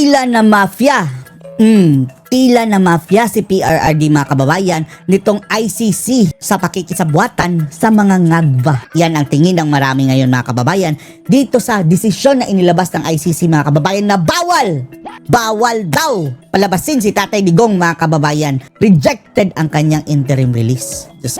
Tila na mafia. Tila na mafia si PRRD mga kababayan nitong ICC sa pakikisabwatan sa mga ngagba. Yan ang tingin ng marami ngayon mga kababayan dito sa desisyon na inilabas ng ICC mga kababayan na bawal daw palabasin si Tatay Digong mga kababayan. Rejected ang kanyang interim release. Diyos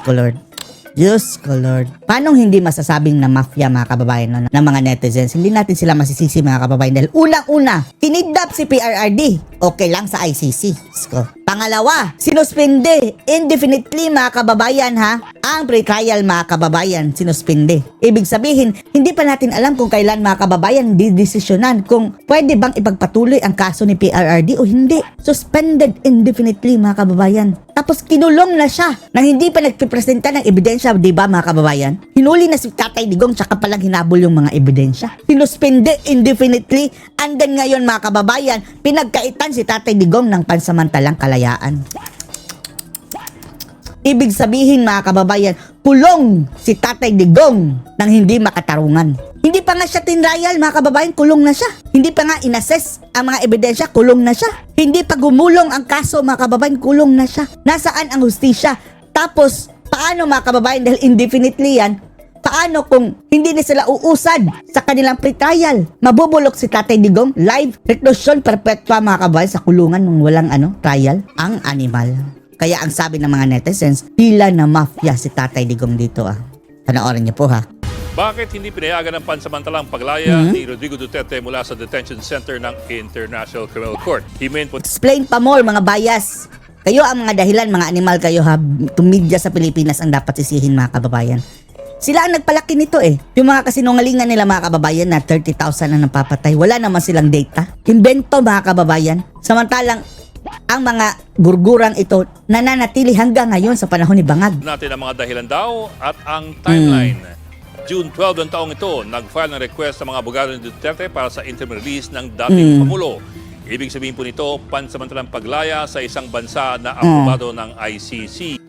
ko Lord. Paano hindi masasabing na mafia mga kababayan no, ng mga netizens? Hindi natin sila masisisi mga kababayan dahil unang-una, tinidnap si PRRD. Okay lang sa ICC. Diyos ko. Pangalawa, sinuspinde indefinitely mga kababayan ha. Ang pre-trial mga kababayan, sinuspinde. Ibig sabihin, hindi pa natin alam kung kailan mga kababayan didesisyonan kung pwede bang ipagpatuloy ang kaso ni PRRD o hindi. Suspended indefinitely mga kababayan. Tapos kinulong na siya nang hindi pa nagpipresenta ng ebidensya, di ba mga kababayan? Hinuli na si Tatay Digong tsaka palang hinabol yung mga ebidensya. Sinuspende indefinitely and then ngayon mga kababayan, pinagkaitan si Tatay Digong ng pansamantalang kalayaan. Ibig sabihin mga kababayan, kulong si Tatay Digong nang hindi makatarungan. Hindi pa nga siya tinrial mga kababayan, kulong na siya. Hindi pa nga inassess ang mga ebidensya, kulong na siya. Hindi pa gumulong ang kaso mga kababayan, kulong na siya. Nasaan ang hustisya? Tapos, paano mga kababayan, dahil indefinitely yan, paano kung hindi na sila uusad sa kanilang pre-trial? Mabubulok si Tatay Digong, live reclusion perpetua mga kababayan sa kulungan nung walang trial? Ang animal. Kaya ang sabi ng mga netizens, tila na mafia si Tatay Digong dito Panoorin niyo po ha. Bakit hindi pinayagan ng pansamantalang paglaya ni Rodrigo Duterte mula sa detention center ng International Criminal Court? Explain pa more mga bias. Kayo ang mga dahilan, mga animal kayo ha. Tumidya sa Pilipinas ang dapat sisihin mga kababayan. Sila ang nagpalaki nito Yung mga kasinungalingan nila mga kababayan na 30,000 ang napapatay. Wala naman silang data. Invento mga kababayan. Samantalang ang mga gurgurang ito nananatili hanggang ngayon sa panahon ni Bangag. Natin ang mga dahilan daw at ang timeline. June 12 ng taong ito, nag-file ng request sa mga abogado ni Duterte para sa interim release ng dating Pangulo. Ibig sabihin po nito, pansamantalang paglaya sa isang bansa na aprobado ng ICC.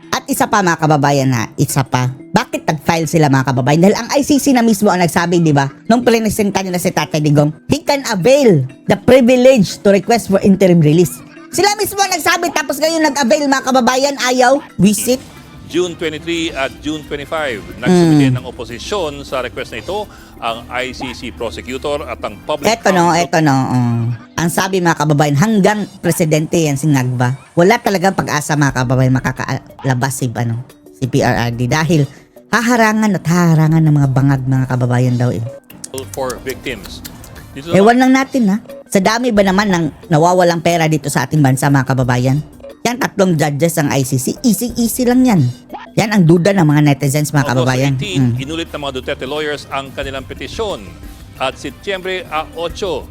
At isa pa mga kababayan isa pa. Bakit nag-file sila mga kababayan? Dahil ang ICC na mismo ang nagsabi, di ba? Nung presenta nila si Tatay Digong, he can avail the privilege to request for interim release. Sila mismo ang nagsabi, tapos ngayon nag-avail mga kababayan, ayaw, visit. June 23 at June 25, nagsubmit ng oposisyon sa request na ito ang ICC prosecutor at ang public Ito no. Ang sabi mga kababayan, hanggang presidente yan si Ngagba. Wala talagang pag-asa mga kababayan makakalabas si PRRD dahil haharangan ng mga bangag mga kababayan daw for victims. Ewan lang natin Sa dami ba naman ng nawawalang pera dito sa ating bansa mga kababayan? Yan, 3 judges ang ICC. Easy lang yan. Yan ang duda ng mga netizens mga kababayan. August 18, inulit ng mga Duterte lawyers ang kanilang petisyon. At Setyembre 8,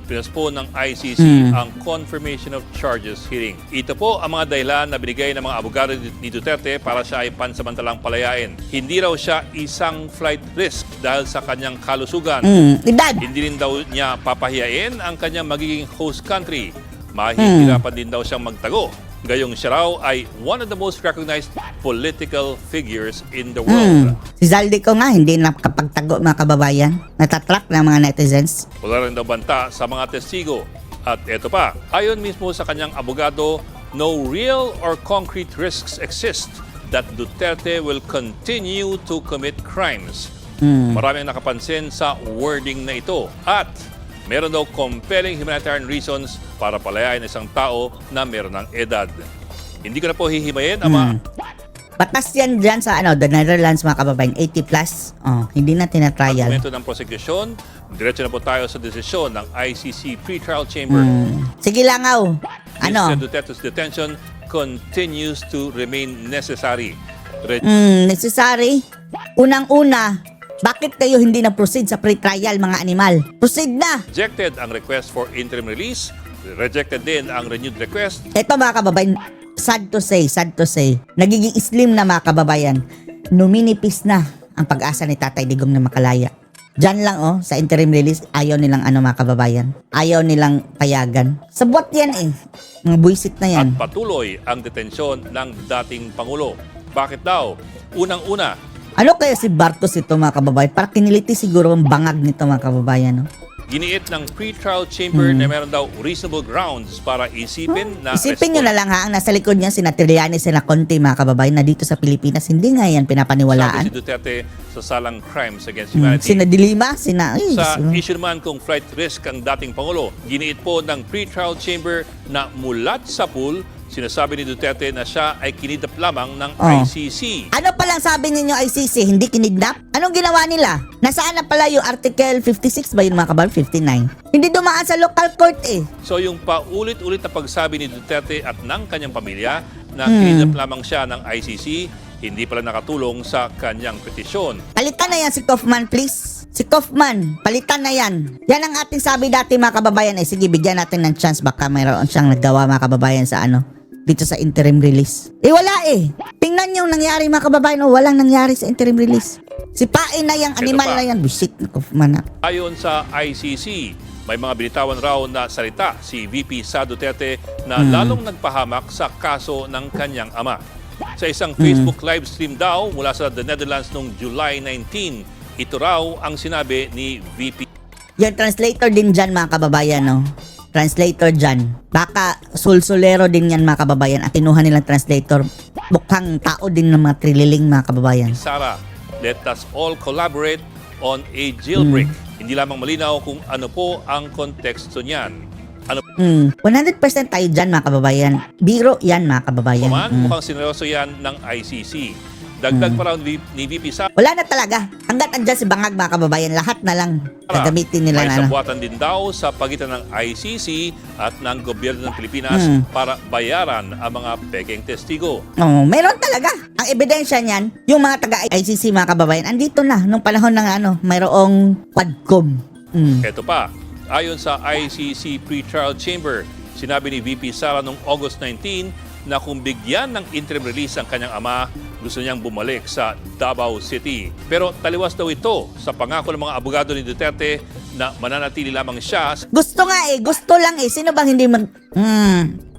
pinaspon ng ICC ang confirmation of charges hearing. Ito po ang mga dahilan na binigay ng mga abogado ni Duterte para siya ay pansamantalang palayain. Hindi raw siya isang flight risk dahil sa kanyang kalusugan. Hindi rin daw niya papahiyain ang kanyang magiging host country. Mahihirapan din daw siyang magtago. Gayong siya raw ay one of the most recognized political figures in the world. Si Zaldico nga, hindi nakapagtago mga kababayan. Natatrack ng mga netizens. Wala rin daw banta sa mga testigo. At eto pa, ayon mismo sa kanyang abogado, no real or concrete risks exist that Duterte will continue to commit crimes. Marami ang nakapansin sa wording na ito. At meron daw compelling humanitarian reasons para palayain isang tao na meron ng edad. Hindi ko na po hihimayin ang mga... Batas yan dyan sa the Netherlands mga kababayan, 80 plus. Hindi na tinatrial. Argumento ng prosecution, diretso na po tayo sa desisyon ng ICC pre-trial chamber. Sige lang Mr. Duterte's detention continues to remain necessary. Necessary? Unang-una, bakit kayo hindi na-proceed sa pre-trial mga animal? Proceed na! Rejected ang request for interim release. Rejected din ang renewed request. Ito mga kababayan, sad to say, nagiging slim na mga kababayan. Numinipis na ang pag-asa ni Tatay Digong na makalaya. Diyan lang sa interim release, ayaw nilang mga kababayan. Ayaw nilang payagan. Sabot yan Mga buisit na yan. At patuloy ang detensyon ng dating Pangulo. Bakit daw? Unang-una, Ano kaya si Bartos ito mga kababayan? Para kiniliti siguro ang bangag nito mga kababayan Giniit ng pre-trial chamber na meron daw reasonable grounds para isipin na Isipin nyo na lang ha, ang nasa likod niya, sina Trillanes, sina Conte, mga kababayan, na dito sa Pilipinas, hindi nga yan sabi pinapaniwalaan. si Duterte sa salang crimes against humanity. Sina Dilima, sina... Ay, Sa issue naman kung flight risk ang dating Pangulo, giniit po ng pre-trial chamber na mulat sa pool, sinasabi ni Duterte na siya ay kinidnap lamang ng ICC. Ano palang sabi ninyo ICC, hindi kinidnap? Anong ginawa nila? Nasaan na pala yung Article 56 ba yun, mga kababayan? 59. Hindi dumaan sa local court eh. So yung paulit-ulit na pagsabi ni Duterte at ng kanyang pamilya na kinidnap lamang siya ng ICC, hindi pala nakatulong sa kanyang petisyon. Palitan na yan si Kaufman, please. Si Kaufman, palitan na yan. Yan ang ating sabi dati, mga kababayan. Eh, sige, bigyan natin ng chance. Baka mayroon siyang nagawa, mga kababayan, sa dito sa interim release. Eh, wala eh. Tingnan yung nangyari, mga kababayan. O, walang nangyari sa interim release. Si Pain na yung animal pa. na yan. Bisit ni Kaufman na. Ayon sa ICC, may mga binitawan raw na salita si VP Sa Duterte na lalong nagpahamak sa kaso ng kanyang ama. Sa isang Facebook live stream daw mula sa The Netherlands noong July 19, ito raw ang sinabi ni VP. Yung translator din dyan, mga kababayan, no? Translator dyan. Baka sulsulero din yan, mga kababayan. At tinuhan nilang translator. Mukhang tao din ng mga trililing, mga kababayan. Sara, let us all collaborate on a jailbreak. Hindi lamang malinaw kung ano po ang konteksto niyan. Ano 100% tayo dyan, mga kababayan. Biro yan, mga kababayan. man, mukhang sineryoso yan ng ICC. Dagdag pa raw ni VP Sara, Wala na talaga. Hanggat andyan si Bangag, mga kababayan, lahat na lang gagamitin nila may na. sabuatan din daw sa pagitan ng ICC at ng gobyerno ng Pilipinas para bayaran ang mga pekeng testigo. Oh, meron talaga. Ang ebidensya niyan, yung mga taga-ICC, mga kababayan, andito na nung panahon ng mayroong Quadcom. Ito pa, ayon sa ICC Pre-Trial Chamber, sinabi ni VP Sara noong August 19 na kung bigyan ng interim release ang kanyang ama, gusto niyang bumalik sa Davao City. Pero taliwas daw ito sa pangako ng mga abogado ni Duterte na mananatili lamang siya Gusto nga eh, gusto lang eh. Sino bang hindi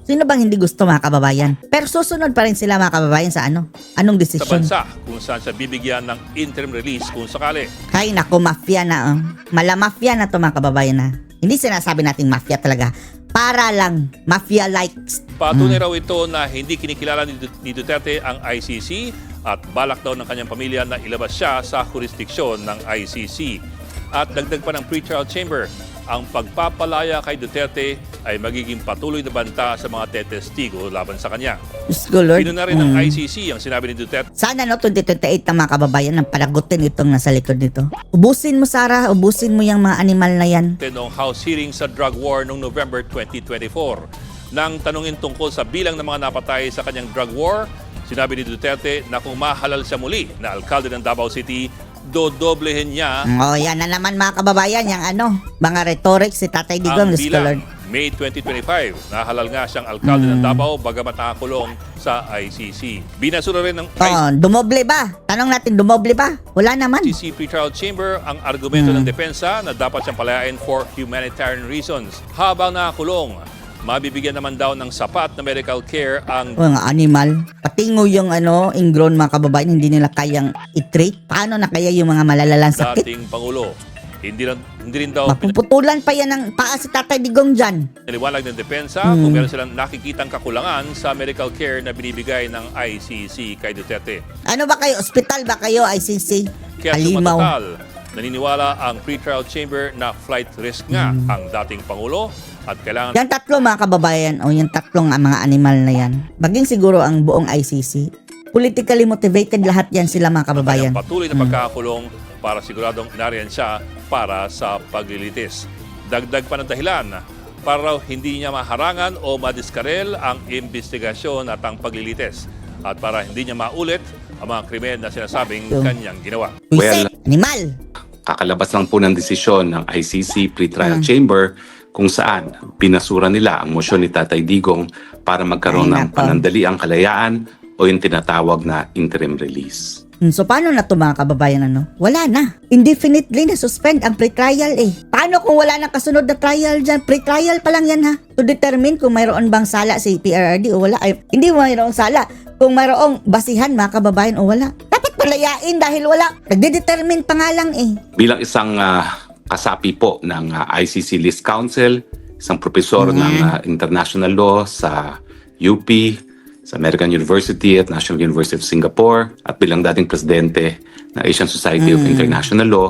Sino bang hindi gusto, mga kababayan? Pero susunod pa rin sila, mga kababayan, sa anong sa desisyon? bansa kung saan siya bibigyan ng interim release kung sakali. Ay, naku, mafia na. Mala-mafia na to, mga kababayan na. Hindi sinasabi nating mafia talaga. Para lang, mafia-like. Patunay raw ito na hindi kinikilala ni Duterte ang ICC at balak daw ng kanyang pamilya na ilabas siya sa jurisdiksyon ng ICC. At dagdag pa ng pre-trial chamber, ang pagpapalaya kay Duterte ay magiging patuloy na banta sa mga tetestigo laban sa kanya. Diyos ko, Lord. Pinuna rin ng ICC ang sinabi ni Duterte Sana 2028 na, mga kababayan, ang panagutin itong nasa likod nito. Ubusin mo, Sarah. Ubusin mo yung mga animal na yan. noong House hearing sa drug war noong November 2024. Nang tanungin tungkol sa bilang ng mga napatay sa kanyang drug war, sinabi ni Duterte na kung mahalal siya muli na alkalde ng Davao City, dodoblehin niya Oh, yan na naman, mga kababayan, yung mga rhetoric si Tatay Digong, ang Diyos ko, Lord. bilang. May 2025, nahalal nga siyang alkalde ng Davao bagamat nakakulong sa ICC. Binasura rin ng Oh, dumoble ba? Tanong natin, dumoble ba? Wala naman. ICC Pre-Trial Chamber ang argumento ng depensa na dapat siyang palayain for humanitarian reasons. Habang nakakulong, mabibigyan naman daw ng sapat na medical care ang Mga animal. Patingo yung ingrown, mga kababayan, hindi nila kayang i-treat. Paano na kaya yung mga malalalang sakit? dating Pangulo. Hindi rin daw Mapuputulan pa yan ng paa si Tatay Digong dyan. pinaliwanag ng depensa kung meron silang nakikitang kakulangan sa medical care na binibigay ng ICC kay Duterte. Ano ba kayo? Ospital ba kayo, ICC? Kaya Halimaw. tumatatal, naniniwala ang pre-trial chamber na flight risk nga ang dating Pangulo at kailangan Yan tatlo, mga kababayan, o yung tatlong mga animal na yan. Maging siguro ang buong ICC. Politically motivated lahat yan sila, mga kababayan. kanyang patuloy na pagkakakulong para siguradong nariyan siya para sa paglilitis. Dagdag pa ng dahilan para raw hindi niya maharangan o madiskarel ang investigasyon at ang paglilitis at para hindi niya maulit ang mga krimen na sinasabing kanyang ginawa. Wisit, animal. Kakalabas lang po ng desisyon ng ICC Pre-Trial Chamber kung saan binasura nila ang mosyon ni Tatay Digong para magkaroon Ay, ng nako. panandaliang kalayaan o yung tinatawag na interim release. So, paano na to, mga kababayan, Wala na. Indefinitely na suspend ang pre-trial eh. Paano kung wala na kasunod na trial dyan? Pre-trial pa lang yan, ha? To determine kung mayroon bang sala si PRRD o wala. Ay, hindi mayroong sala. Kung mayroong basihan, mga kababayan, o wala. Dapat palayain dahil wala. Nagde-determine pa nga lang eh. Bilang isang kasapi po ng ICC List Council, isang profesor ng international law sa UP, sa American University at National University of Singapore, at bilang dating presidente ng Asian Society of International Law.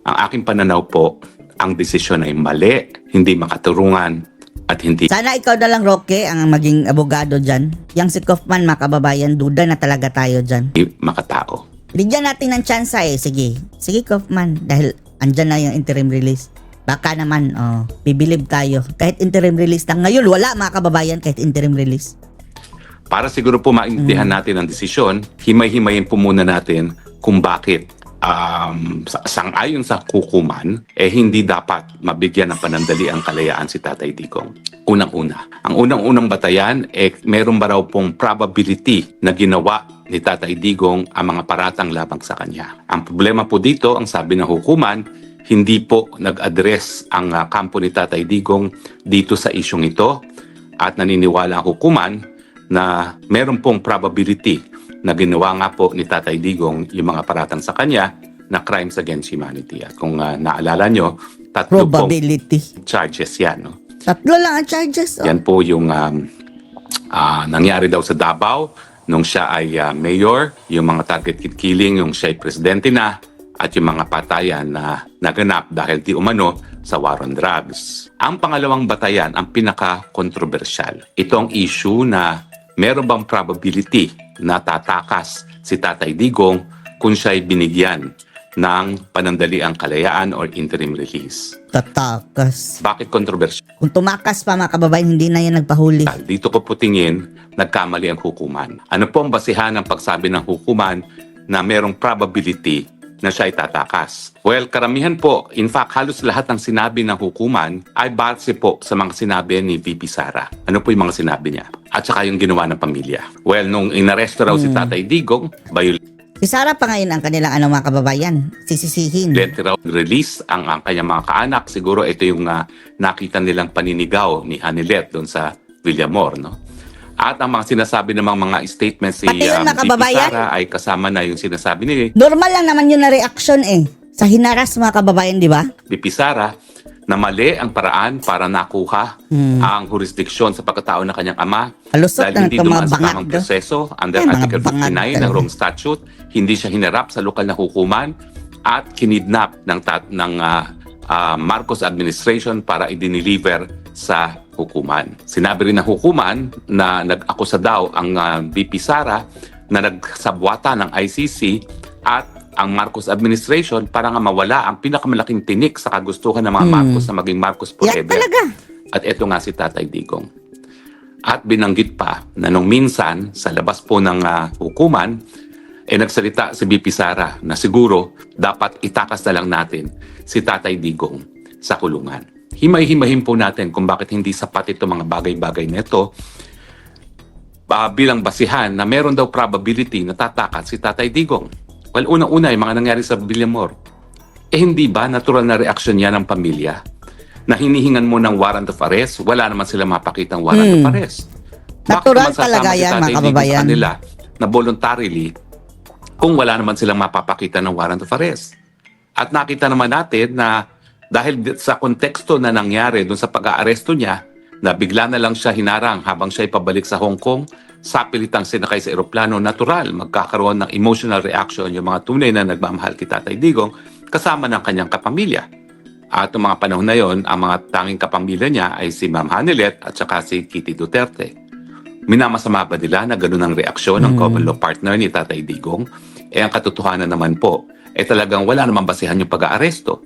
Ang aking pananaw po, ang desisyon ay mali, hindi makaturungan, at hindi Sana ikaw na lang, Roque, ang maging abogado dyan. Yang si Kaufman, mga kababayan, duda na talaga tayo dyan. makatao. Bigyan natin ng tsansa eh. Sige. Sige, Kaufman. Dahil andyan na yung interim release. Baka naman, bibilib tayo. Kahit interim release lang. Ngayon, wala mga kababayan kahit interim release. Para siguro po maintindihan natin ang desisyon, himay-himayin po muna natin kung bakit sang-ayon sa hukuman, hindi dapat mabigyan ng panandali ang kalayaan si Tatay Digong. Unang-una. Ang unang-unang batayan, meron ba raw pong probability na ginawa ni Tatay Digong ang mga paratang labang sa kanya. Ang problema po dito, ang sabi ng hukuman, hindi po nag-address ang kampo ni Tatay Digong dito sa isyong ito, at naniniwala ang hukuman na meron pong probability na ginawa nga po ni Tatay Digong yung mga paratang sa kanya na crimes against humanity. At kung naalala nyo, tatlo pong Probability. charges yan. No? Tatlo lang ang charges. Yan po yung nangyari daw sa Davao nung siya ay mayor, yung mga targeted killing, yung siya ay presidente na, at yung mga patayan na naganap dahil di umano sa war on drugs. Ang pangalawang batayan, ang pinaka-kontrobersyal. Ito ang issue na meron bang probability na tatakas si Tatay Digong kung siya ay binigyan ng panandaliang kalayaan or interim release. Tatakas. Bakit kontrobersyal? Kung tumakas pa mga kababayan, hindi na yan nagpahuli. Dito ko po tingin, nagkamali ang hukuman. Ano po ang basihan ng pagsabi ng hukuman na merong probability na siya ay tatakas? Well, karamihan po, in fact, halos lahat ng sinabi ng hukuman ay base po sa mga sinabi ni VP Sara. Ano po yung mga sinabi niya? At saka yung ginawa ng pamilya. Well, nung inaresto raw si Tatay Digong, Si Sara pa ngayon ang kanilang mga kababayan. Sisisihin. raw release ang kanyang mga kaanak. Siguro ito yung nakita nilang paninigaw ni Hanilet doon sa Villamor, no? At ang mga sinasabi namang mga statements si Pati yun, mga VP kababayan? Sara ay kasama na yung sinasabi ni Normal lang naman yun na reaction eh. Sa hinaras mga kababayan, di ba? VP Sara na mali ang paraan para nakuha ang jurisdiksyon sa pagkatao ng kanyang ama Alusot dahil na hindi ito, dumaan mga sa bangag tamang do. proseso under Mga Article bangag 59 ng talaga. Rome Statute. Hindi siya hinarap sa lokal na hukuman at kinidnap ng Marcos administration para i-deliver sa hukuman. Sinabi rin ng hukuman na nag-akusa daw ang VP Sara na nagsabwata ng ICC at ang Marcos administration para nga mawala ang pinakamalaking tinik sa kagustuhan ng mga Marcos na maging Marcos Yan forever. talaga. At eto nga si Tatay Digong. At binanggit pa na nung minsan sa labas po ng hukuman, nagsalita si VP Sara na siguro dapat itakas na lang natin si Tatay Digong sa kulungan. Himay-himahin po natin kung bakit hindi sapat ito mga bagay-bagay na ito bilang basihan na meron daw probability na tatakas si Tatay Digong. Well, unang-una yung mga nangyari sa Villamor. Hindi ba natural na reaksyon yan ng pamilya? Na hinihingan mo ng warrant of arrest, wala naman sila mapakitang warrant of arrest. Natural Bakit naman talaga sasama si yan, Tatay mga Digong kababayan. sa kanila na voluntarily kung wala naman silang mapapakita ng warrant of arrest? At nakita naman natin na dahil sa konteksto na nangyari doon sa pag-aaresto niya, na bigla na lang siya hinarang habang siya ay pabalik sa Hong Kong, sapilitang sinakay sa eroplano, natural, magkakaroon ng emotional reaction yung mga tunay na nagmamahal kay Tatay Digong kasama ng kanyang kapamilya. At noong mga panahon na yon, ang mga tanging kapamilya niya ay si Ma'am Hanilet at saka si Kitty Duterte. Minamasama ba nila na ganun ang reaksyon ng common law partner ni Tatay Digong? Ang katotohanan naman po, talagang wala namang basihan yung pag-aaresto.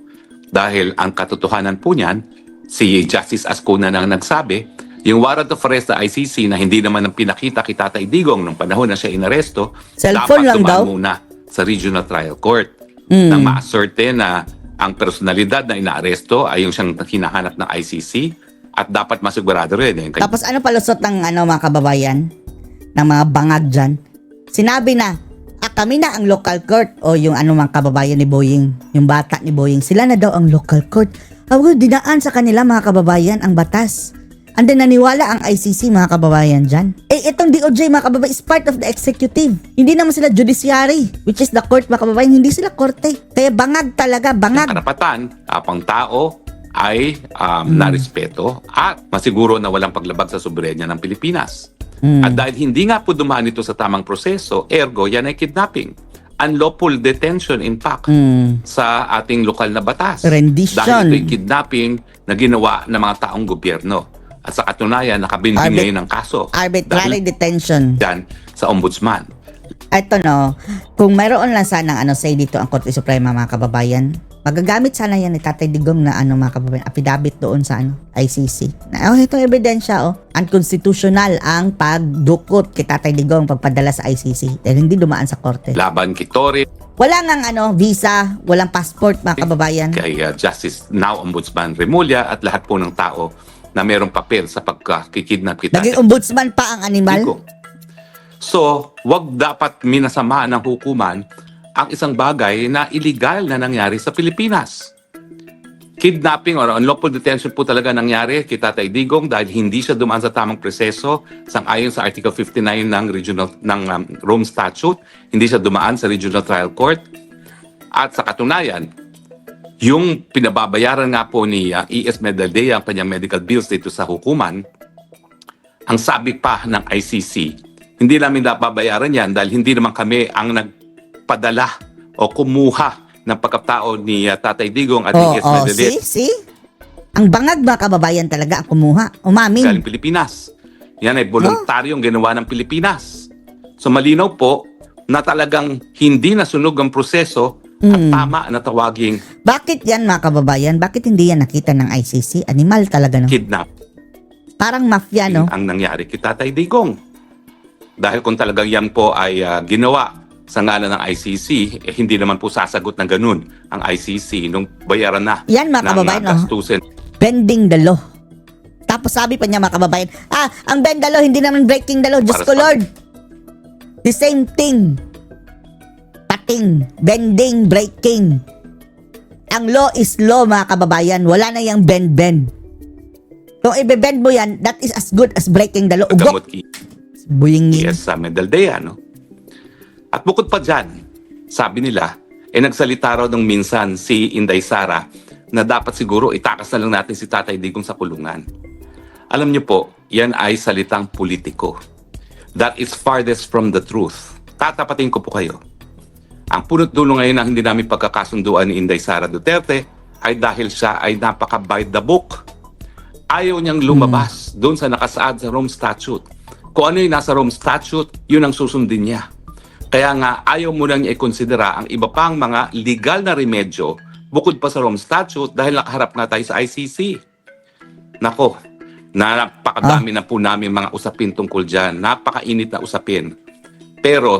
Dahil ang katotohanan po niyan, si Justice Ascona nang nagsabi, yung warrant of arrest sa ICC na hindi naman ang pinakita kay Tatay Digong nung panahon na siya inaresto, Cellphone lang dapat daw. dumaan muna sa Regional Trial Court nang ma-asserte na ang personalidad na inaaresto ay yung siyang hinahanap ng ICC at dapat masigurado rin. Tapos ano palusot ng mga kababayan, ng mga bangag dyan? Sinabi na, kami na ang local court o yung mga kababayan ni Boying, yung bata ni Boying, sila na daw ang local court. Dinaan sa kanila mga kababayan ang batas. And then naniwala ang ICC mga kababayan dyan. itong DOJ mga kababayan is part of the executive. Hindi naman sila judiciary, which is the court mga kababayan. Hindi sila korte. Kaya bangag talaga, bangag. Karapatan, pang tao ay narespeto at masiguro na walang paglabag sa soberenya ng Pilipinas. At dahil hindi nga po dumaan ito sa tamang proseso, ergo yan ay kidnapping. Unlawful detention in fact sa ating lokal na batas. Rendition. Dahil ito'y kidnapping na ginawa ng mga taong gobyerno. At sa katunayan, nakabinding ngayon ng kaso. Arbitrary detention. Dahil sa ombudsman. Ito no, kung mayroon lang sanang say dito ang Korte Suprema mga kababayan, magagamit sana yan ni Tatay Digong na mga kababayan, affidavit doon sa ICC. Na itong ebidensya unconstitutional ang pagdukot kay Tatay Digong pagpadala sa ICC dahil hindi dumaan sa korte. Laban kay Tory, Wala ngang visa, walang passport mga kababayan. kay Justice now Ombudsman Remulla at lahat po ng tao na mayroong papel sa pagkikidnap kita. Naging ombudsman pa ang animal. So, wag dapat minasama ng hukuman ang isang bagay na illegal na nangyari sa Pilipinas. Kidnapping or unlawful detention po talaga nangyari kay Tatay Digong dahil hindi siya dumaan sa tamang proseso sang-ayon sa Article 59 ng Rome Statute. Hindi siya dumaan sa Regional Trial Court. At sa katunayan, yung pinababayaran nga po ni E.S. Medaldea ang kanyang medical bills dito sa hukuman, ang sabi pa ng ICC, hindi namin nababayaran yan dahil hindi naman kami ang nagpadala o kumuha ng pagkatao ni Tatay Digong at E.S. Medaldea See? Ang bangag ba kababayan talaga ang kumuha? Umamin. galing Pilipinas. Yan ay voluntaryong ginawa ng Pilipinas. So malinaw po na talagang hindi nasunog ang proseso at tama na tawaging Bakit yan mga kababayan? Bakit hindi yan nakita ng ICC? Animal talaga no? kidnap. Parang mafia no? Ang nangyari kay Tatay Digong. Dahil kung talagang yan po ay ginawa sa ngalan ng ICC, hindi naman po sasagot ng ganun ang ICC nung bayaran na Yan mga kababayan, no? gastusin. Bending the law. Tapos sabi pa niya mga kababayan, ang bend the law, hindi naman breaking the law. Diyos Para ko sa- Lord. The same thing. Pating, bending, breaking. Ang law is law mga kababayan. Wala na yung bend-bend. Kung i-bend mo yan, that is as good as breaking the law. Gamot Ugok. Buyingin. sa Medaldea, no? At bukod pa dyan, sabi nila, nagsalita raw ng minsan si Inday Sara na dapat siguro itakas na lang natin si Tatay Digong sa kulungan. Alam niyo po, yan ay salitang politiko. That is farthest from the truth. Tatapatin ko po kayo. Ang punot dulo ngayon na hindi namin pagkakasunduan ni Inday Sara Duterte ay dahil siya ay napaka-by the book. Ayaw niyang lumabas doon sa nakasaad sa Rome Statute. Kung ano yung nasa Rome Statute, yun ang susundin niya. Kaya nga, ayaw mo nang i-considera ang iba pang mga legal na remedyo bukod pa sa Rome Statute dahil nakaharap nga tayo sa ICC. Nako, napakadami na po namin mga usapin tungkol dyan. Napakainit na usapin. Pero,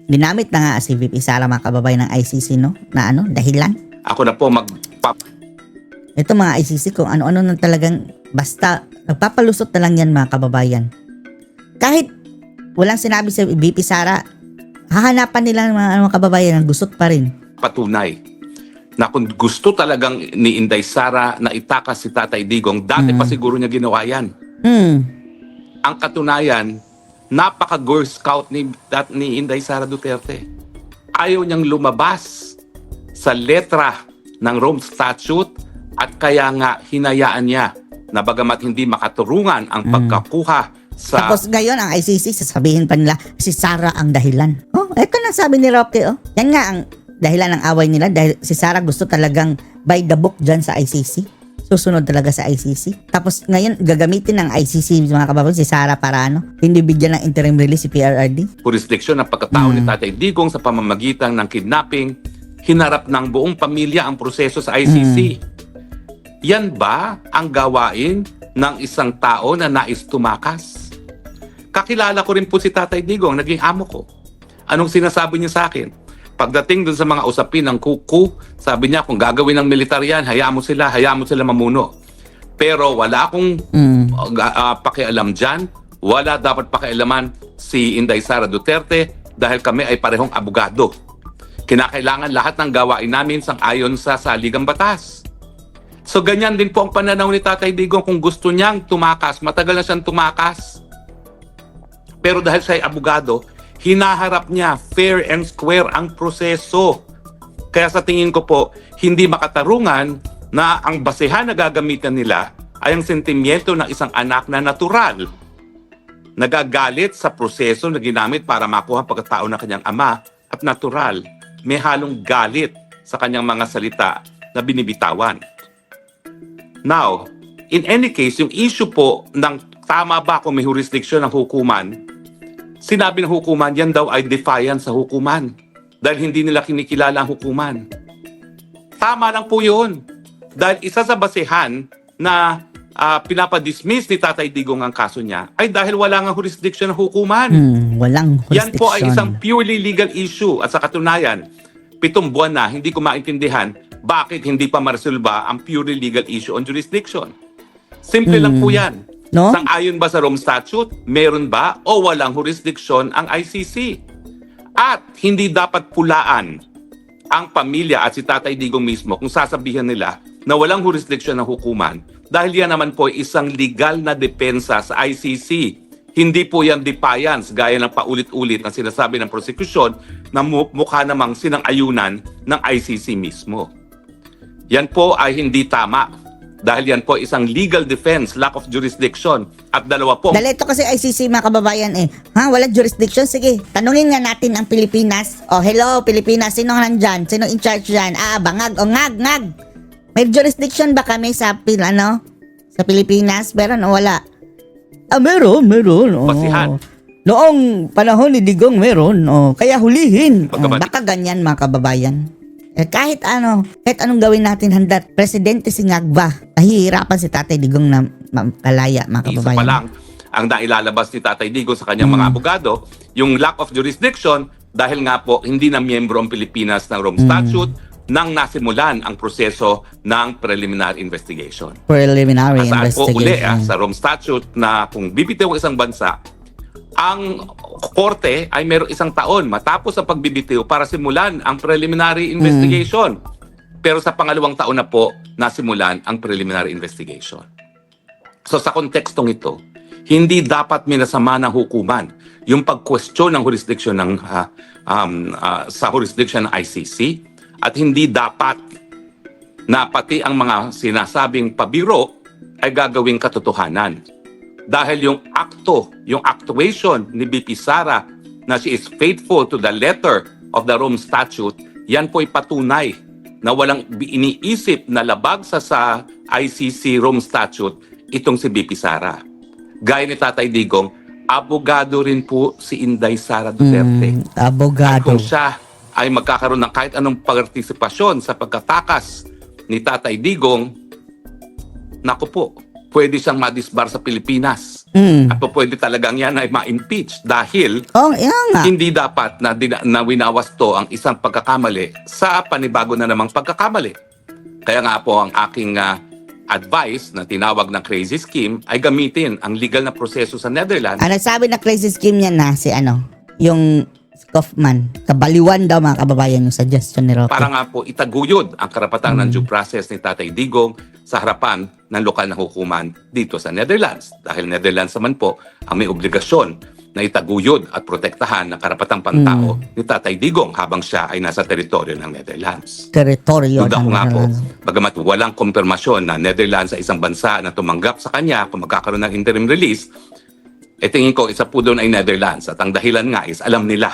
Dinamit na nga si VP Sara mga kababayan ng ICC no? Na dahilan. ako na po Ito mga ICC kung ano-ano na talagang basta nagpapalusot na lang yan mga kababayan. Kahit walang sinabi sa VP Sara, hahanapan nila ng mga kababayan ng gusot pa rin. patunay na kung gusto talagang ni Inday Sara na itakas si Tatay Digong, dati pa siguro niya ginawa yan. Ang katunayan, napaka-Girl Scout ni Inday Sara Duterte. Ayaw niyang lumabas sa letra ng Rome Statute at kaya nga hinayaan niya na bagamat hindi makaturungan ang pagkakuha sa... Tapos ngayon ang ICC sasabihin pa nila si Sara ang dahilan. Eto na sabi ni Roque Yan nga ang dahilan ng away nila dahil si Sara gusto talagang by the book dyan sa ICC. Susunod talaga sa ICC. Tapos ngayon gagamitin ng ICC mga kababayan si Sara para hindi bigyan ng interim release si PRRD. jurisdiksyon ng pagkatao ni Tatay Digong sa pamamagitan ng kidnapping, hinarap ng buong pamilya ang proseso sa ICC. Yan ba ang gawain ng isang tao na nais tumakas? Kakilala ko rin po si Tatay Digong, naging amo ko. Anong sinasabi niya sa akin? Pagdating dun sa mga usapin ng kuku, sabi niya kung gagawin ng militar yan, hayaan mo sila mamuno. Pero wala akong pakialam dyan, wala dapat pakialaman si Inday Sara Duterte dahil kami ay parehong abogado. Kinakailangan lahat ng gawain namin sang-ayon sa saligang batas. So ganyan din po ang pananaw ni Tatay Digong kung gusto niyang tumakas. Matagal na siyang tumakas. Pero dahil siya ay abogado, hinaharap niya fair and square ang proseso. Kaya sa tingin ko po, hindi makatarungan na ang basehan na gagamitan nila ay ang sentimiento ng isang anak na natural. Nagagalit sa proseso na ginamit para makuha ang pagkatao ng kanyang ama at natural. May halong galit sa kanyang mga salita na binibitawan. Now, in any case, yung issue po ng tama ba kung may jurisdiction ng hukuman, sinabi ng hukuman, yan daw ay defiance sa hukuman dahil hindi nila kinikilala ang hukuman. Tama lang po yun. Dahil isa sa basehan na pinapadismiss ni Tatay Digong ang kaso niya ay dahil wala nga jurisdiction ng hukuman. Walang jurisdiction. Yan po ay isang purely legal issue at sa katunayan, 7 buwan na hindi ko maintindihan bakit hindi pa maresolba ang purely legal issue on jurisdiction. Simple lang po yan. No? Sang-ayon ba sa Rome Statute? Meron ba o walang jurisdiction ang ICC? At hindi dapat pulaan ang pamilya at si Tatay Digong mismo kung sasabihan nila na walang jurisdiction ng hukuman dahil yan naman po isang legal na depensa sa ICC. Hindi po yan defiance gaya ng paulit-ulit na sinasabi ng prosecution na mukha namang sinang-ayunan ng ICC mismo. Yan po ay hindi tama. Dahil yan po isang legal defense, lack of jurisdiction. At dalawa po. Dahil ito kasi ICC mga kababayan walang jurisdiction. Sige, tanungin nga natin ang Pilipinas. Oh, hello Pilipinas, sino nandyan? Sino in charge dyan? Bangag o ngag. May jurisdiction ba kami sa sa Pilipinas? Meron o wala? Meron. Oh. Basihan. Noong panahon ni Digong meron. Kaya hulihin. Pagkabati. Baka ganyan mga kababayan. Kahit anong gawin natin handa, presidente si Ngagba, nahihirapan si Tatay Digong na kalaya, mga kababayan. Isa pa lang ang nailalabas ni Tatay Digong sa kanyang mga abogado, yung lack of jurisdiction dahil nga po hindi na miyembro ang Pilipinas ng Rome Statute nang nasimulan ang proseso ng preliminary investigation. Preliminary Saan po uli investigation. sa Rome Statute na kung bibitiw ang isang bansa, ang korte ay mayroong 1 taon matapos ang pagbibitiw para simulan ang preliminary investigation. Pero sa pangalawang taon na po nasimulan ang preliminary investigation. So sa kontekstong ito, hindi dapat minasama ng hukuman yung pag-question ng jurisdiction ng sa jurisdiction ng ICC at hindi dapat na pati ang mga sinasabing pabiro ay gagawing katotohanan. Dahil yung actuation ni BP Sara na she is faithful to the letter of the Rome Statute, yan po ay patunay na walang iniisip na labag sa ICC Rome Statute itong si BP Sara. Gaya ni Tatay Digong, abogado rin po si Inday Sara Duterte. At Abogado. kung siya ay magkakaroon ng kahit anong partisipasyon sa pagkatakas ni Tatay Digong, naku po, pwede siyang madisbar sa Pilipinas. At pwede talagang yan ay ma-impeach dahil Yan nga. hindi dapat na winawasto ang isang pagkakamali sa panibago na namang pagkakamali. Kaya nga po ang aking advice na tinawag ng crazy scheme ay gamitin ang legal na proseso sa Netherlands. Ang nagsabi na crazy scheme niya na si yung Kaufman. Kabaliwan daw mga kababayan yung suggestion ni Roque. Para nga po itaguyod ang karapatan ng due process ni Tatay Digong sa harapan ng lokal na hukuman dito sa Netherlands. Dahil Netherlands naman po ang may obligasyon na itaguyod at protektahan ng karapatang pantao ni Tatay Digong habang siya ay nasa teritoryo ng Netherlands. Teritoryo Duda ko ng nga po, Netherlands. bagamat walang konfirmasyon na Netherlands ay isang bansa na tumanggap sa kanya kung magkakaroon ng interim release, tingin ko isa po doon ay Netherlands. At ang dahilan nga is alam nila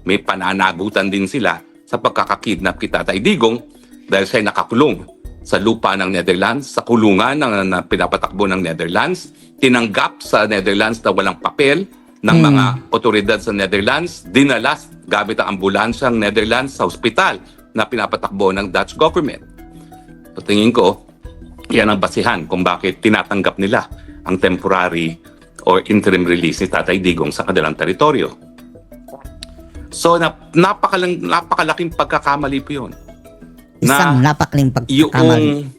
may pananagutan din sila sa pagkakakidnap kay Tatay Digong dahil siya ay nakakulong sa lupa ng Netherlands, sa kulungan na pinapatakbo ng Netherlands, tinanggap sa Netherlands na walang papel ng mga otoridad sa Netherlands, dinala gamit ang ambulansyang Netherlands sa ospital na pinapatakbo ng Dutch government. So tingin ko, yan ang basihan kung bakit tinatanggap nila ang temporary or interim release ni Tatay Digong sa kanilang teritoryo. So, napakalaking pagkakamali po yun. Isang napakaling pagkakamali. Yung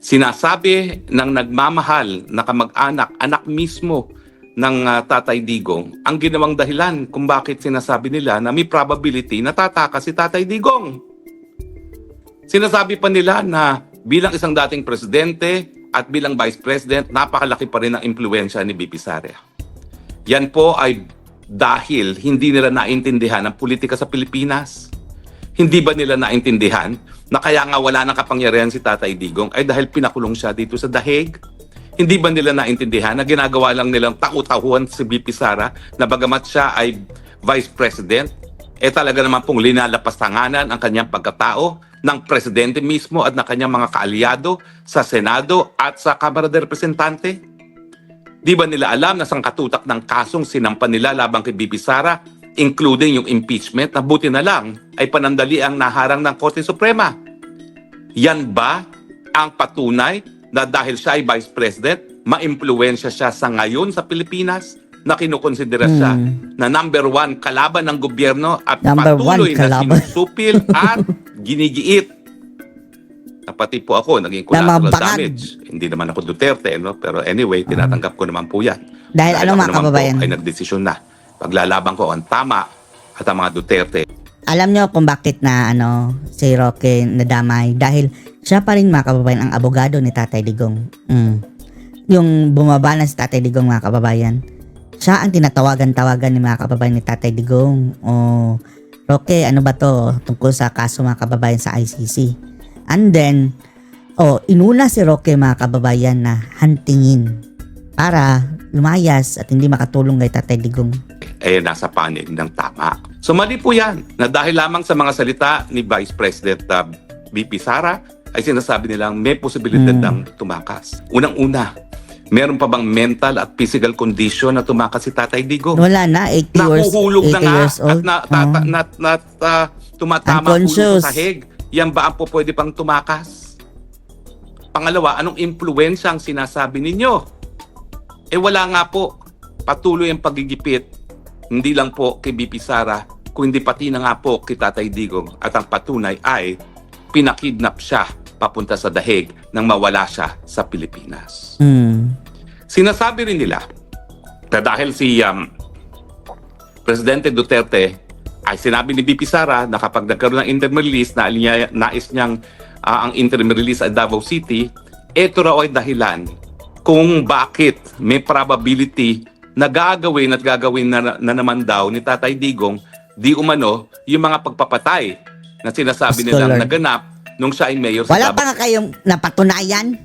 sinasabi ng nagmamahal na kamag-anak, anak mismo ng Tatay Digong, ang ginawang dahilan kung bakit sinasabi nila na may probability na tatakas si Tatay Digong. Sinasabi pa nila na bilang isang dating presidente at bilang vice president, napakalaki pa rin ang impluwensya ni BP Sara. Yan po ay dahil hindi nila naintindihan ang politika sa Pilipinas? Hindi ba nila naintindihan na kaya nga wala nang kapangyarihan si Tatay Digong ay dahil pinakulong siya dito sa The Hague? Hindi ba nila naintindihan na ginagawa lang nilang taku-tahuan si BP Sara na bagamat siya ay Vice President, talaga naman pong linalapastanganan ang kanyang pagkatao ng Presidente mismo at ng kanyang mga kaalyado sa Senado at sa Kamara de Representante? Di ba nila alam na sangkatutak ng kasong sinampan nila labang kay BP Sara, including yung impeachment, na buti na lang ay panandali ang naharang ng Korte Suprema? Yan ba ang patunay na dahil siya ay Vice President, ma-impluwensya siya sa ngayon sa Pilipinas na kinukonsidera siya na number 1 kalaban ng gobyerno at Number patuloy one na kalaban. sinusupil at ginigiit? Napati po ako, naging collateral Namabangag. damage. Hindi naman ako Duterte, no? Pero anyway, tinatanggap ko naman po yan. Dahil ano, ako mga naman kababayan? po ay nagdesisyon na. Paglalaban ko ang tama at ang mga Duterte. Alam nyo kung bakit na si Roque nadamay? Dahil siya pa rin, mga kababayan, ang abogado ni Tatay Digong. Yung bumaba na si Tatay Digong, mga kababayan, siya ang tinatawagan-tawagan ni mga kababayan ni Tatay Digong. Roque, ano ba to tungkol sa kaso, mga kababayan, sa ICC? And then, inuna si Roque, mga kababayan, na hantingin para lumayas at hindi makatulong kay Tatay Digong. Nasa panig ng tama. So mali po yan na dahil lamang sa mga salita ni Vice President BP Sara ay sinasabi nilang may posibilidad ng tumakas. Unang-una, meron pa bang mental at physical condition na tumakas si Tatay Digong? Wala na, 80 Nahuhulog na nga years old. at tumatama ulo Unconscious. sa sahig. Yan ba ang po pwede pang tumakas? Pangalawa, anong impluwensya ang sinasabi ninyo? Wala nga po. Patuloy ang pagigipit, hindi lang po kay BP Sara, kundi pati na nga po kay Tatay Digong. At ang patunay ay pinakidnap siya papunta sa The Hague nang mawala siya sa Pilipinas. Sinasabi rin nila na dahil si Presidente Duterte ay sinabi ni BP Sara na kapag nagkaroon ng interim release na nais niyang ang interim release ay Davao City, ito raw ay dahilan kung bakit may probability na gagawin na naman daw ni Tatay Digong di umano yung mga pagpapatay na sinasabi nilang Scholar. naganap nung siya ay mayor sa Wala Davao. pa nga kayong napatunayan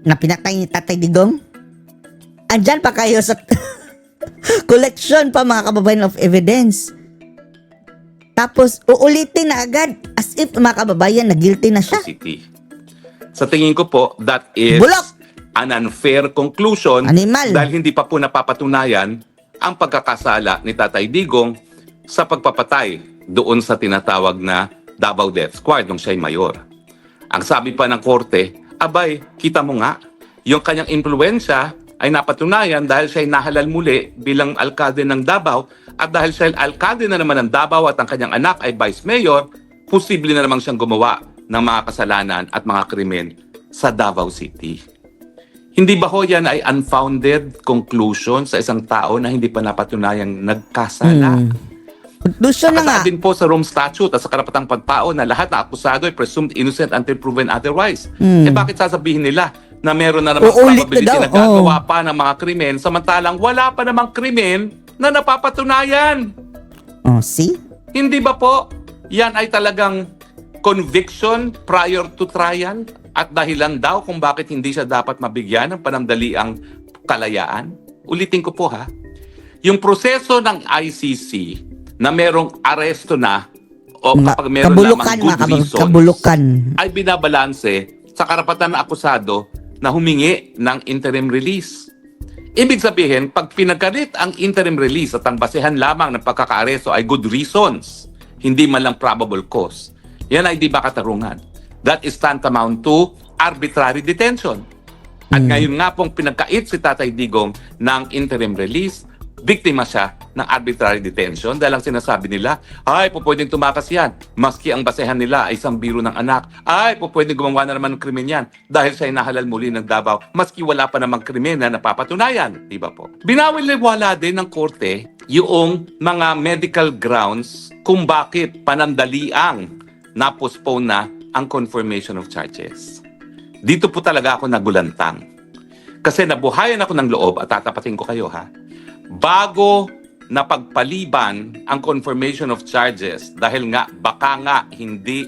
na pinatay ni Tatay Digong? Andyan pa kayo sa collection pa, mga kababayan, of evidence. Tapos, uulitin na agad as if, mga kababayan, na guilty na siya. City. Sa tingin ko po, that is Bulok! an unfair conclusion Animal. dahil hindi pa po napapatunayan ang pagkakasala ni Tatay Digong sa pagpapatay doon sa tinatawag na Davao Death Squad nung siya'y mayor. Ang sabi pa ng korte, abay, kita mo nga, yung kanyang impluensya ay napatunayan dahil siya'y nahalal muli bilang alkalde ng Davao at dahil siya'y alkalde na naman ng Davao at ang kanyang anak ay vice mayor, posible na namang siyang gumawa ng mga kasalanan at mga krimen sa Davao City. Hindi ba ho yan ay unfounded conclusion sa isang tao na hindi pa napatunayang nagkasala? Conclusion na nga. Nakasaad din po sa Rome Statute at sa karapatang pagtao na lahat na akusado ay presumed innocent until proven otherwise. Bakit sasabihin nila na meron na namang Uulit na probability daw, na gagawa pa ng mga krimen samantalang wala pa namang krimen na napapatunayan? See? Hindi ba po yan ay talagang conviction prior to trial at dahilan daw kung bakit hindi siya dapat mabigyan ng panandaliang kalayaan? Ulitin ko po ha, yung proseso ng ICC na merong aresto na o kapag meron Kabulukan, lamang good reasons kabulukan. ay binabalanse sa karapatan ng akusado na humingi ng interim release. Ibig sabihin, pag pinagkarit ang interim release at ang basehan lamang ng pagkakaaresto ay good reasons, hindi man lang probable cause, yan ay di ba katarungan? That is tantamount to arbitrary detention. At ngayon nga pong pinagkait si Tatay Digong ng interim release, biktima siya ng arbitrary detention dahil ang sinasabi nila, ay, pwedeng tumakas yan. Maski ang basehan nila ay isang biro ng anak, ay, pwedeng gumawa na naman ng krimen yan dahil siya ay nahalal muli ng Davao, maski wala pa namang krimen na napapatunayan. Diba po? Binawal-wala din ng korte yung mga medical grounds kung bakit panandaliang na-postpone na ang confirmation of charges. Dito po talaga ako nagulantang. Kasi nabuhayan ako ng loob at tatapatin ko kayo ha. Bago na pagpaliban ang confirmation of charges dahil nga baka nga hindi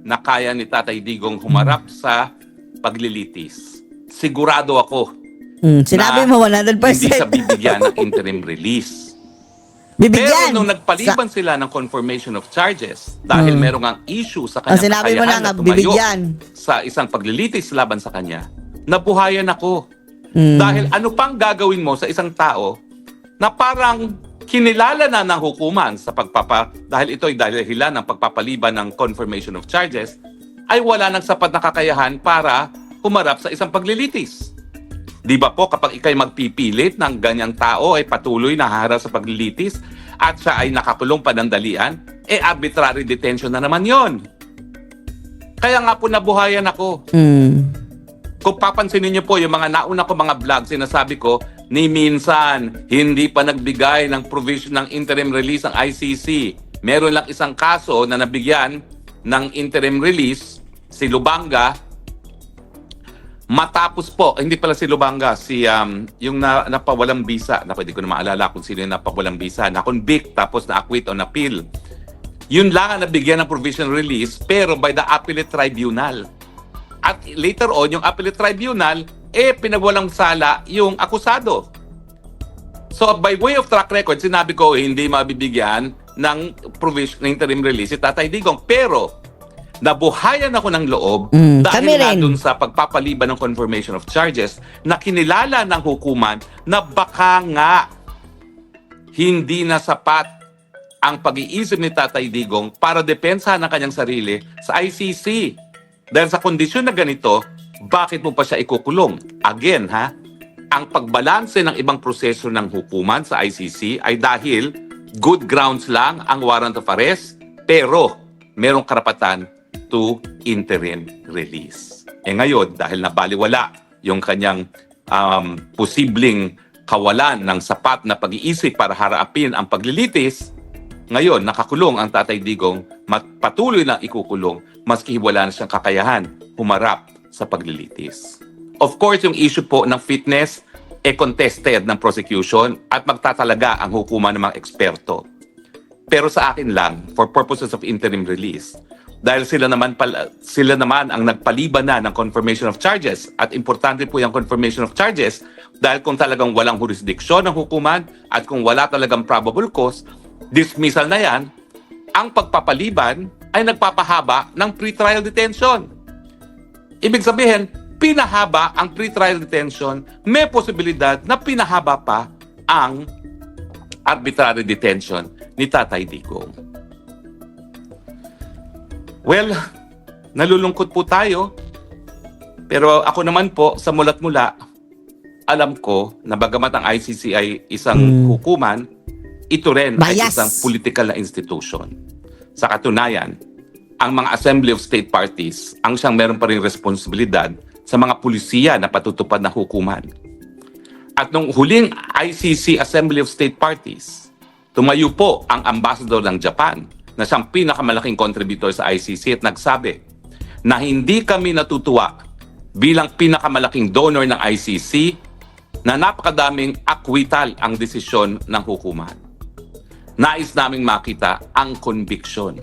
na kaya ni Tatay Digong humarap sa paglilitis. Sigurado ako Sinabi na mo 100%. hindi siya bibigyan ng interim release. Pero Bibigyan. nung nagpaliban sila ng confirmation of charges dahil merong ang issue sa kanyang sinabi mo kakayahan na nga, tumayo bibigyan. sa isang paglilitis laban sa kanya, nabuhayan ako. Mm. Dahil ano pang gagawin mo sa isang tao na parang kinilala na ng hukuman sa dahil ito ay dahilan ng pagpapaliban ng confirmation of charges, ay wala ng sapat na kakayahan para humarap sa isang paglilitis. Di ba po kapag ikay magpipilit ng ganyang tao ay patuloy na haharap sa paglilitis at siya ay nakakulong panandalian, arbitrary detention na naman yon. Kaya nga po nabuhayan ako. Kung papansinin niyo po yung mga nauna ko mga vlog, sinasabi ko, ni minsan hindi pa nagbigay ng provision ng interim release ang ICC. Meron lang isang kaso na nabigyan ng interim release, si Lubanga. Matapos po, hindi pala si Lubanga, yung napawalang visa, na pwede ko na maalala kung sino yung napawalang visa, na-convict tapos na-acquit on appeal. Yun lang ang nabigyan ng provisional release pero by the appellate tribunal. At later on, yung appellate tribunal, pinagwalang sala yung akusado. So by way of track record, sinabi ko hindi mabibigyan ng provision ng interim release si Tatay Digong. Pero nabuhayan ako ng loob dahil kami nga rin. dun sa pagpapaliban ng confirmation of charges na kinilala ng hukuman na baka nga hindi na sapat ang pag-iisip ni Tatay Digong para depensahan ang kanyang sarili sa ICC. Dahil sa kondisyon na ganito, bakit mo pa siya ikukulong? Again, ang pagbalanse ng ibang proseso ng hukuman sa ICC ay dahil good grounds lang ang warrant of arrest, pero merong karapatan to interim release. Ngayon, dahil nabaliwala yung kanyang posibleng kawalan ng sapat na pag-iisip para harapin ang paglilitis, ngayon, nakakulong ang Tatay Digong, patuloy na ikukulong, maski wala na siyang kakayahan humarap sa paglilitis. Of course, yung issue po ng fitness, contested ng prosecution at magtatalaga ang hukuman ng mga eksperto. Pero sa akin lang, for purposes of interim release, dahil sila naman ang nagpaliban na ng confirmation of charges at importante po yung confirmation of charges dahil kung talagang walang jurisdiksyon ng hukuman at kung wala talagang probable cause, dismissal na yan, ang pagpapaliban ay nagpapahaba ng pretrial detention. Ibig sabihin, pinahaba ang pretrial detention, may posibilidad na pinahaba pa ang arbitrary detention ni Tatay Digong. Well, nalulungkot po tayo. Pero ako naman po, sa mulat mula, alam ko na bagamat ang ICC ay isang hukuman, ito rin ay Bias. isang political na institution. Sa katunayan, ang mga Assembly of State Parties ang siyang meron pa rin responsibilidad sa mga pulisiya na patutupad na hukuman. At nung huling ICC Assembly of State Parties, tumayo po ang ambassador ng Japan na siyang pinakamalaking contributor sa ICC at nagsabi na hindi kami natutuwa bilang pinakamalaking donor ng ICC na napakadaming acquittal ang desisyon ng hukuman. Nais naming makita ang conviction.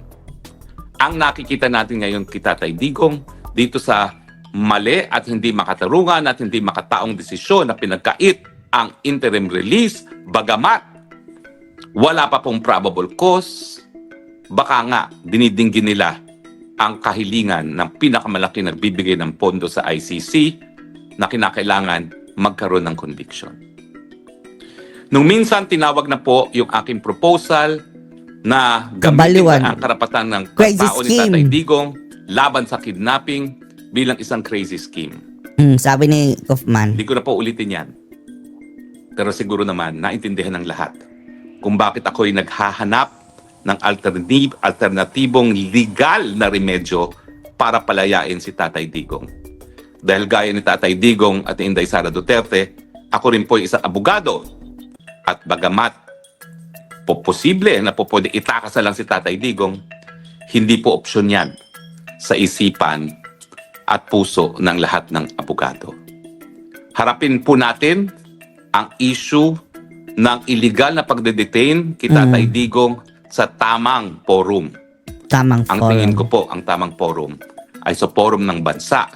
Ang nakikita natin ngayon kay Tatay Digong dito sa mali at hindi makatarungan at hindi makataong desisyon na pinagkait ang interim release, bagamat wala pa pong probable cause, baka nga dinidinggin nila ang kahilingan ng pinakamalaki nagbibigay ng pondo sa ICC na kinakailangan magkaroon ng conviction. Nung minsan tinawag na po yung aking proposal na gamitin Kabaliwan. ang karapatan ng Crazy tao ni scheme. Tatay Digong laban sa kidnapping bilang isang crazy scheme. Sabi ni Kaufman. Hindi ko na po ulitin yan. Pero siguro naman, naintindihan ng lahat kung bakit ako'y naghahanap ng alternatibong legal na remedyo para palayain si Tatay Digong. Dahil gaya ni Tatay Digong at ni Inday Sara Duterte, ako rin po isang abogado. At bagamat posible na po pwede itakas na lang si Tatay Digong, hindi po opsyon yan sa isipan at puso ng lahat ng abogado. Harapin po natin ang issue ng illegal na pagdedetain kita Tatay Digong sa tamang forum. Tamang Ang forum. tingin ko po, ang tamang forum ay sa forum ng bansa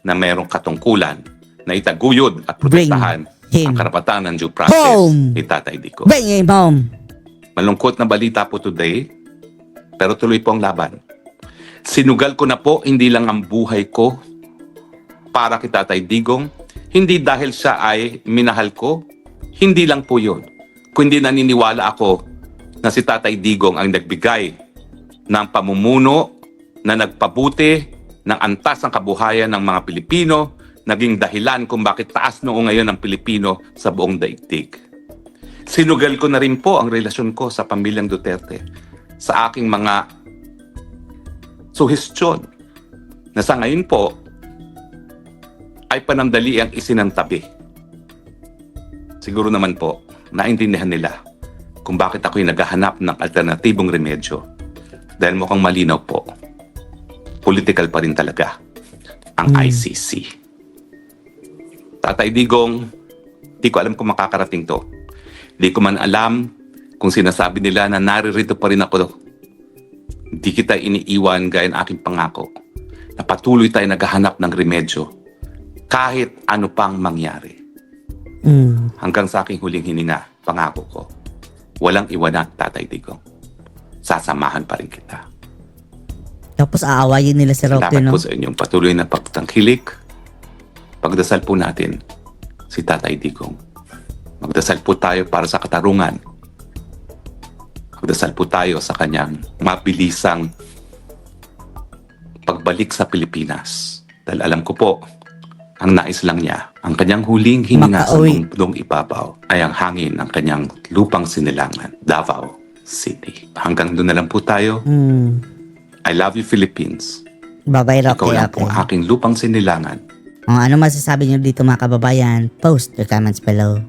na mayroong katungkulan na itaguyod at protektahan him ang karapatan ng due process home. ni Tatay Digong. Bring him home. Malungkot na balita po today, pero tuloy po ang laban. Sinugal ko na po hindi lang ang buhay ko para kay Tatay Digong, hindi dahil siya ay minahal ko, hindi lang po yun. Kundi naniniwala ako na si Tatay Digong ang nagbigay ng pamumuno na nagpabuti ng antas ng kabuhayan ng mga Pilipino, naging dahilan kung bakit taas noong ngayon ang Pilipino sa buong daigdig. Sinugal ko na rin po ang relasyon ko sa pamilyang Duterte sa aking mga suhestyon na sa ngayon po ay panandali ang isinantabi. Siguro naman po, naintindihan nila kung bakit ako'y naghahanap ng alternatibong remedyo. Dahil mukhang malinaw po, political pa rin talaga ang ICC. Tatay Digong, di ko alam kung makakarating to. Di ko man alam kung sinasabi nila na naririto pa rin ako. Di kita iniiwan gaya ng aking pangako na patuloy tayo naghahanap ng remedyo kahit ano pang mangyari. Hanggang sa aking huling hininga, pangako ko, walang iwanan, Tatay Digong. Sasamahan pa rin kita. Tapos aawayin nila si Roque, Salamat no? po sa inyong patuloy na pagtangkilik. Pagdasal po natin si Tatay Digong. Magdasal po tayo para sa katarungan. Magdasal po tayo sa kanyang mabilisang pagbalik sa Pilipinas. Dahil alam ko po, ang nais lang niya, ang kanyang huling hininga sa Makauwi. mundong ibabaw ay ang hangin ng kanyang lupang sinilangan, Davao City. Hanggang doon na lang po tayo. I love you, Philippines. Babay Ikaw Roque, lang po ang aking lupang sinilangan. Ano masasabi nyo dito mga kababayan? Post your comments below.